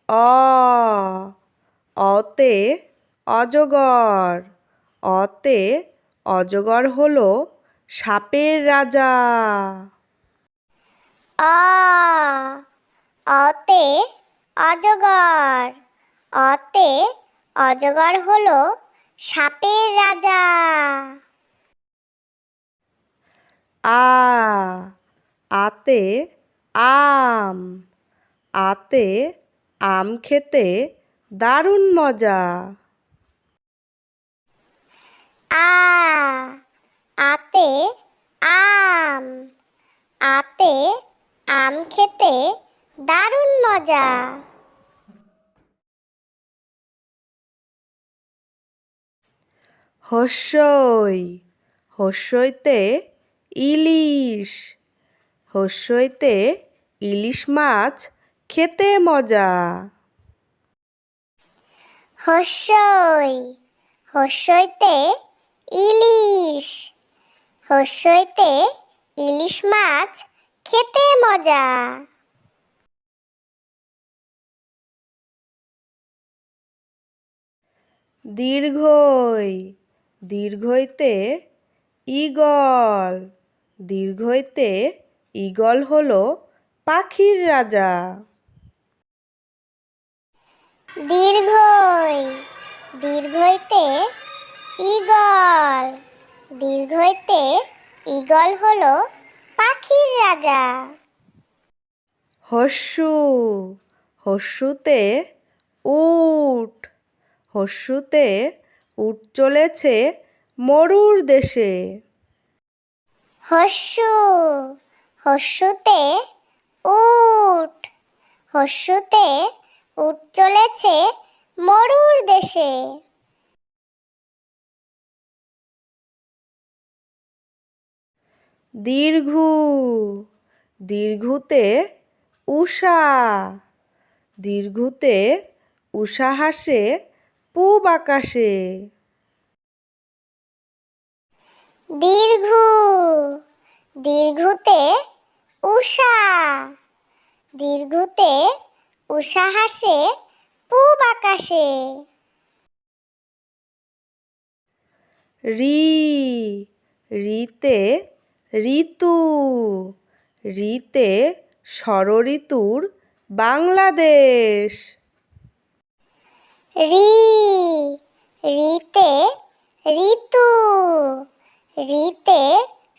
অ অতে অজগর। অতে অজগর হলো সাপের রাজা। অ অতে অজগর। অতে অজগর হলো সাপের রাজা। আ আতে আম। আতে আম খেতে দারুণ মজা। আ আতে আম। আতে আম খেতে দারুণ মজা। হস্যই হস্যইতে ইলিশ। হস্যইতে ইলিশ মাছ খেতে মজা। হস্যই হস্যইতে ইলিশ। হস্যইতে ইলিশ মাছ খেতে মজা। দীর্ঘই দীর্ঘইতে ঈগল। দীর্ঘইতে ঈগল হলো পাখির রাজা। দীর্ঘই দীর্ঘইতে ঈগল। দীর্ঘইতে ঈগল হলো পাখির রাজা। হস্যু হস্যুতে উট। হস্যুতে উট চলেছে মরুর দেশে। হস্যু হস্যুতে উট। হস্যুতে উট চলেছে মরুর দেশে। দীর্ঘু দীর্ঘুতে উষা। দীর্ঘুতে উষা হাসে পূব আকাশে। দীর্ঘু দীর্ঘুতে উষা। দীর্ঘুতে উষা হাসে পূব আকাশে। রি রিতে ঋতু। রিতে ষড়ঋতুর বাংলাদেশ। রি রিতে ঋতু। রিতে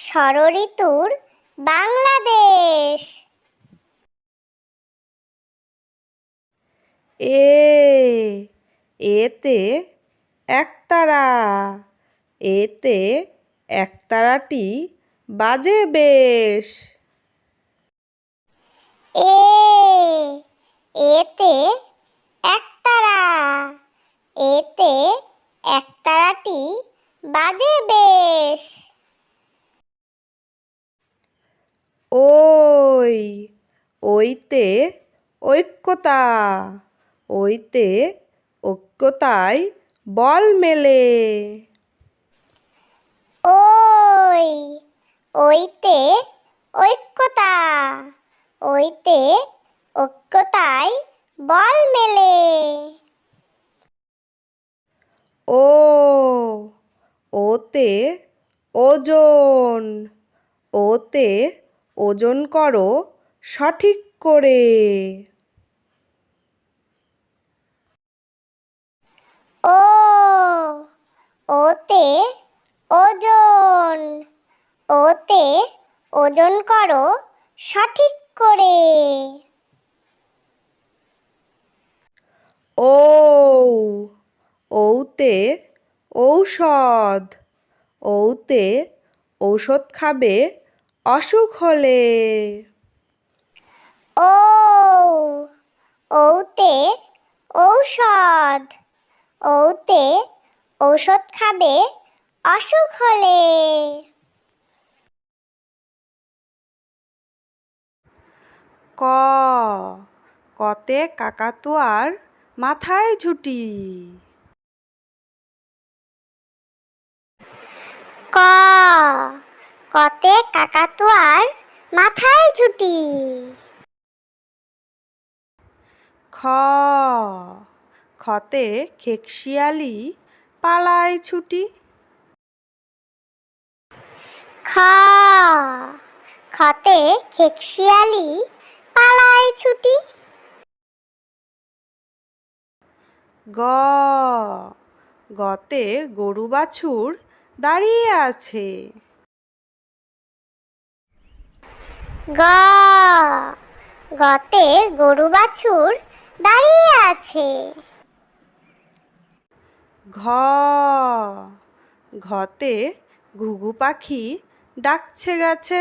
ষড়ঋতুর বাংলাদেশ। এ এতে একতারা। এতে একতারাটি বাজে বেশ। এ এতে একতারা। এতে একতারাটি বাজে বেশ। ওই ওইতে ঐক্যতা। ওইতে ঐক্যতায় বল মেলে। ওই ওইতে ঐক্যতা। ওইতে ঐক্যতায় বল মেলে। ও ওতে ওজন। ওতে ওজন করো সঠিক করে। ও ওতে ওজন। ওতে ওজন করো সঠিক করে। ও ওতে ঔষধ। ওতে ঔষধ খাবে অসুখ হলে। ও ওতে ঔষধ। ওতে ঔষধ খাবে অসুখ হলে। ক কতে কাকাতুয়ার মাথায় ঝুঁটি। ক কতে কাকাতুয়ার মাথায় ঝুঁটি। খ খতে খেকশিয়ালি পালায় ছুটি। খ খতে খেকশিয়ালি পালায় ছুটি। গ গতে গরু বাছুর দাঁড়িয়ে আছে। গ গতে গরু বাছুর দাঁড়িয়ে আছে। ঘ ঘতে ঘুঘু পাখি ডাকছে গাছে।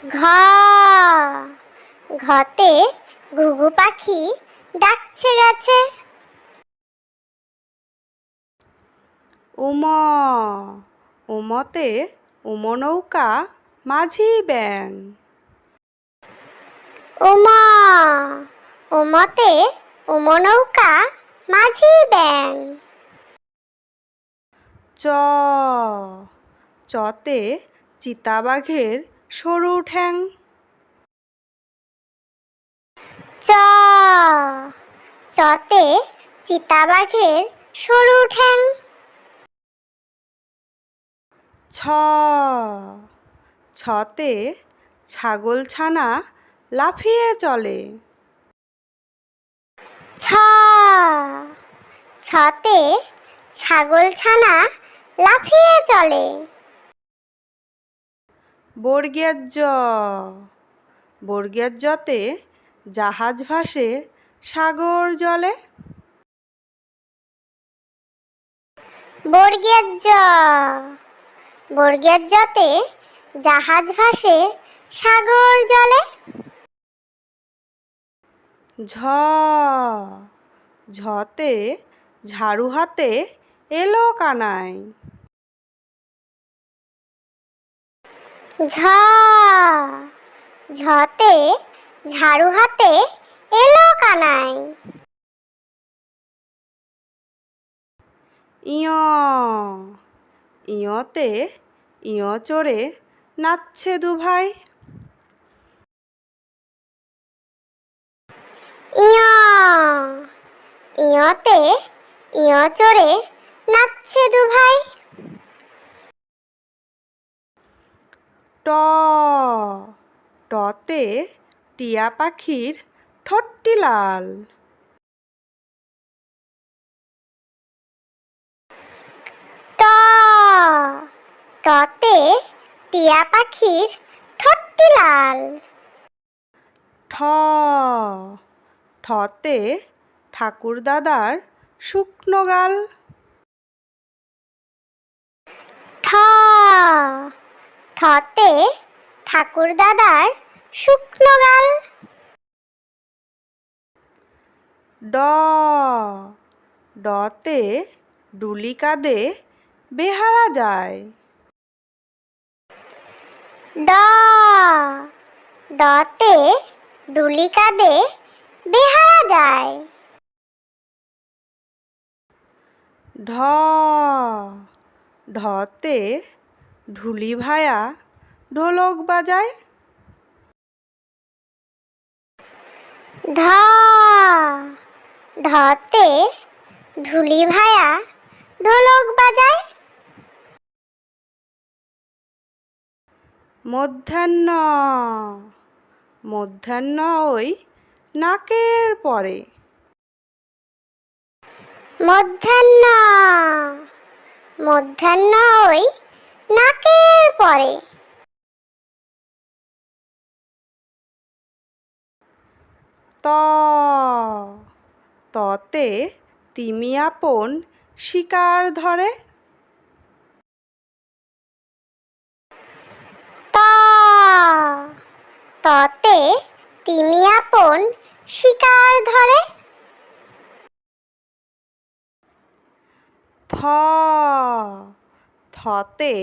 ঘ ঘতে ঘুঘু পাখি ডাকছে গাছে। উম উমতে উমনৌকা মাঝি ব্যাং। উমা উমতে উমনৌকা মাঝি ব্যাং। চ চতে চিতাবাঘের সরু ঠ্যাং। চ চতে চিতাবাঘের সরু ঠ্যাং। ছ ছতে ছাগল ছানা লাফিয়ে চলে। ছ ছতে ছাগল ছানা লাফিয়ে চলে। বর্গের জ বর্গের জতে জাহাজ ভাসে সাগর জলে। বর্গের জ বর্গের জতে জাহাজ ভাসে সাগর জলে। ঝ ঝতে ঝাড়ু হাতে এলো কানাই। ঝ ঝতে ঝাড়ু হাতে এলো কানাই। ইয় ইয়তে ইয় চড়ে নাচছে দুভাই। ইয় ইয়তে ইয় চড়ে নাচছে দুভাই। ট টতে টিয়া পাখির ঠোঁটটি লাল। ট টতে টিয়া পাখির ঠোঁটটি লাল। ঠ ঠতে ঠাকুর দাদার শুকনো গাল। ঠ ঠতে ঠাকুর দাদার শুকনো গাল। ড ডতে ডুলি কাঁধে বেহারা যায়। ড ডতে ডুলি কাঁধে বেহারা যায়। ঢ ঢতে ঢুলি ভায়া ঢোলক বাজায়। ঢ ঢতে ঢুলি ভায়া ঢোলক বাজায়। মধ্যাহ্ন মধ্যাহ্ন ওই নাকের পরে। মধ্যাহ্ন মধ্যাহ্ন ওই নাকের পরে। ত ততে তিমি আপন শিকার ধরে। ত ততে তিমি আপন শিকার ধরে। থ থতে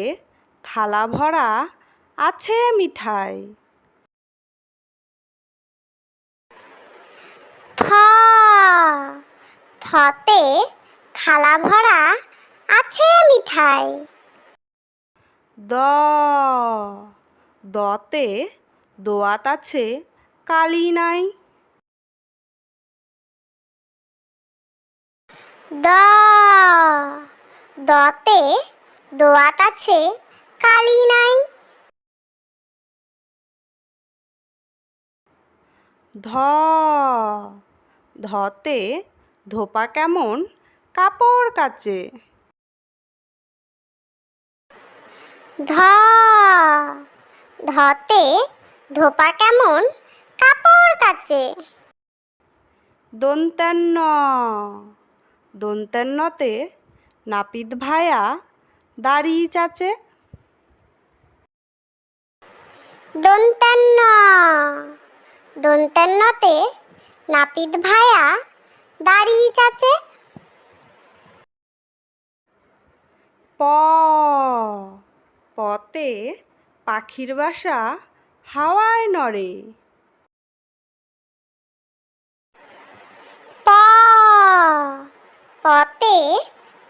থালা ভরা আছে মিঠাই। থ থতে থালা ভরা আছে মিঠাই। দ দতে দোয়াত আছে কালি নাই। দ দতে দোয়াত আছে কালি নাই। ধ ধতে ধোপা কেমন কাপড় কাচে। ধ ধতে ধোপা কেমন কাপড় কাচে। দন্ত্যান্ন দন্ত্যান্নতে নাপিত ভায়া দাড়ি চাচে। দন্ত্যান্ন দন্ত্যান্নতে নাপিত ভায়া দাড়ি চাচে। প পতে পাখির বাসা হাওয়ায় নড়ে। প পতে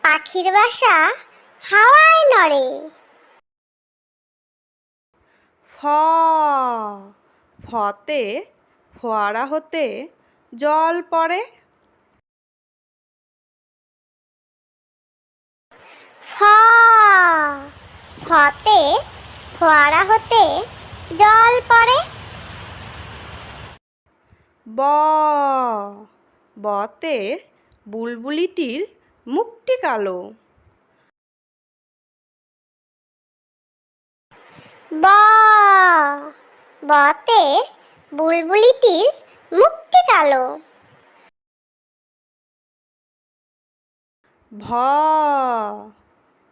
পাখির বাসা হাওয়ায় নড়ে। ফ ফতে ফোয়ারা হতে জল পড়ে। ফ ফতে ফোয়ারা হতে জল পড়ে। ব বতে বুলবুলিটির মুখটি কালো। ব বতে বুলবুলিটির মুখটি কালো। ভ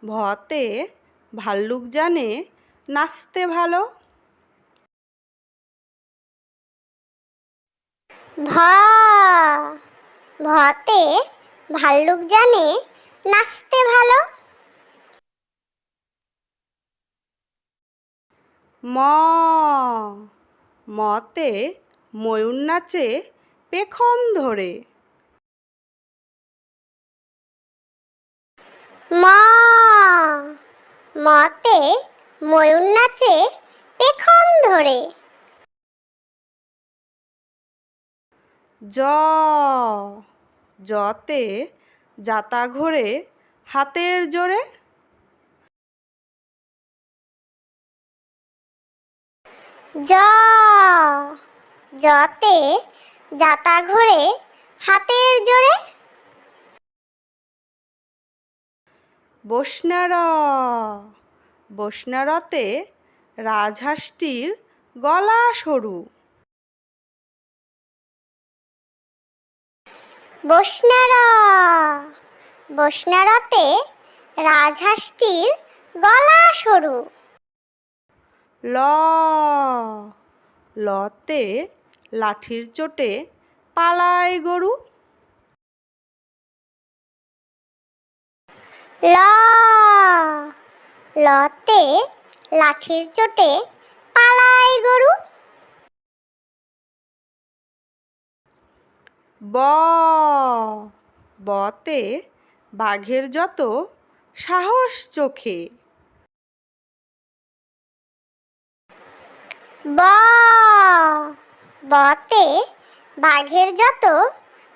ভতে ভাল্লুক জানে নাচতে ভালো। ভ ভতে ভাল্লুক জানে নাচতে ভালো। ম মতে ময়ূর নাচে পেখম ধরে। ম মতে ময়ূর নাচে পেখম ধরে। জ জতে যাতা ঘোরে হাতের জোরে। জ জতে যাতা ঘোরে হাতের জোরে। বসনার বসনারতে রাজহাঁসটির গলা সরু। বসনার বসনারতে রাজহাঁসটির গলা সরু। ল লতে লাঠির চোটে পালায় গরু। ল লতে লাঠির চোটে পালায় গরু। ব বতে বাঘের যত সাহস চোখে। ব বতে বাঘের যত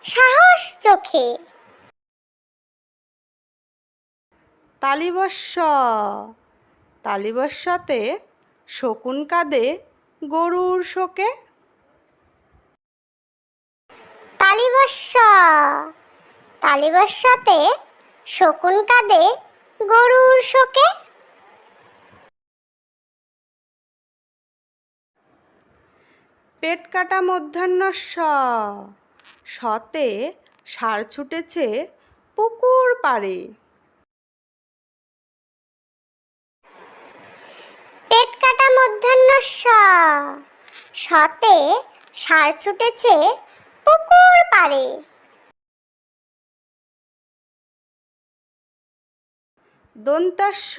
সাহস চোখে। তালিবস্য তালিবস্যতে শকুন কাঁদে গরুর শোকে। তালিবস্য তালিবস্যতে শকুন কাঁদে গরুর শোকে। পেট কাটা মধ্যাহ্নস্য শতে ষাঁড় ছুটেছে পুকুর পাড়ে। পেট কাটা মধ্যাহ্নস্য শতে ষাঁড় ছুটেছে পুকুর পাড়ে। দন্ত্যাস্য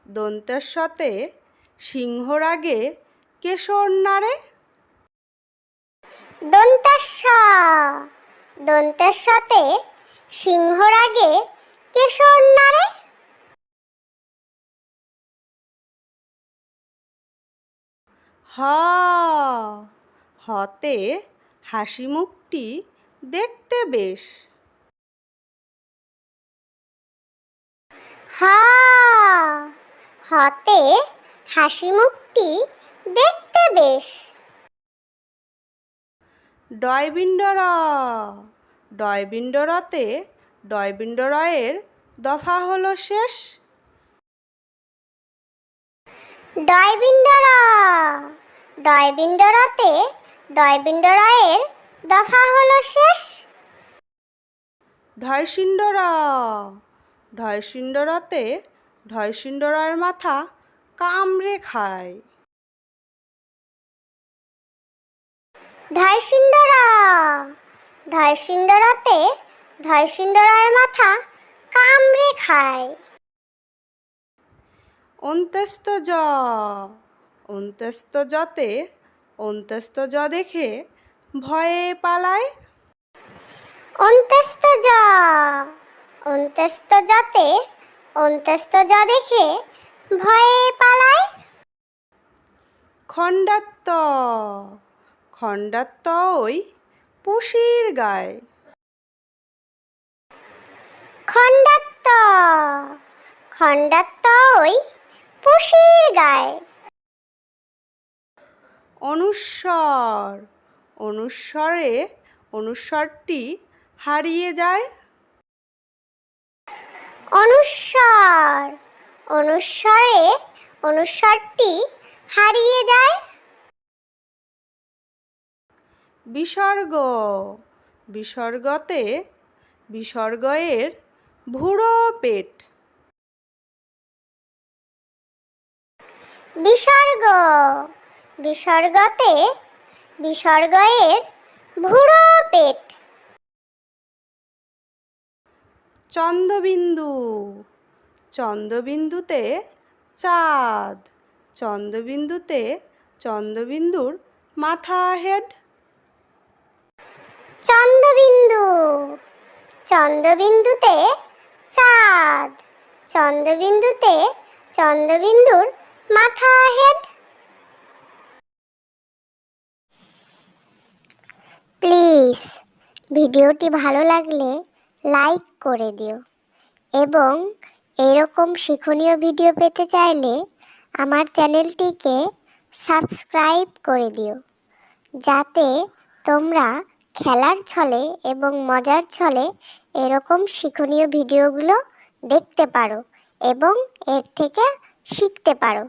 দন্ত্যাস্যতে সিংহর আগে কেশর নাড়ে। দন্ত্যাস্য দন্ত্যাস্যতে সিংহর আগে কেশর নাড়ে। হ হতে হাসি মুখটি দেখতে বেশ। হ হতে হাসি মুখটি দেখতে বেশ। ডয়বিন্ড র, ডয়বিন্ড রতে ডয়বিন্ড রয়ের দফা হলো শেষ। ডয়বিন্ড র, ডয়বিন্ড রতে ডয়বিন্ড রয়ের দফা হলো শেষ। ঢয়সিন্ড র, ঢয়সিন্ড রতে ঢয়সিন্ড রয়ের মাথা কামড়ে খায়। ঢয়সিন্ড র, ঢয়সিন্ড রতে ঢয়সিন্ড রয়ের মাথা কামড়ে খায়। অন্ত্যস্ত জ, অন্ত্যস্ত জতে অন্ত্যস্ত জ দেখে ভয়ে পালায়। অন্ত্যস্ত জ, অন্ত্যস্ত জতে অন্ত্যস্ত জ দেখে ভয়ে পালায়। খণ্ডাত্ত, খণ্ডাত্ত ওই পুষির গায়। খণ্ডাত্ত, খণ্ডাত্ত ওই পুষির গায়। অনুস্বর, অনুস্বরে অনুস্বরটি হারিয়ে যায়। অনুস্বর, অনুস্বরে অনুস্বরটি হারিয়ে যায়। বিসর্গ, বিসর্গতে বিসর্গ এর ভুড়ো পেট। বিসর্গ, বিসর্গতে বিসর্গ এর ভুড়ো পেট। চন্দ্রবিন্দু, চন্দ্রবিন্দুতে চাঁদ, চন্দ্রবিন্দুতে চন্দ্রবিন্দুর মাথা হেড। চন্দ্রবিন্দু, চন্দ্রবিন্দুতে চাঁদ, চন্দ্রবিন্দুতে চন্দ্রবিন্দুর মাথা হেড। প্লিজ ভিডিওটি ভালো লাগলে লাইক করে দিও এবং এরকম শিক্ষণীয় ভিডিও পেতে চাইলে আমার চ্যানেলটিকে সাবস্ক্রাইব করে দিও, যাতে তোমরা খেলার ছলে এবং মজার ছলে এরকম শিক্ষণীয় ভিডিওগুলো দেখতে পারো এবং এর থেকে শিখতে পারো।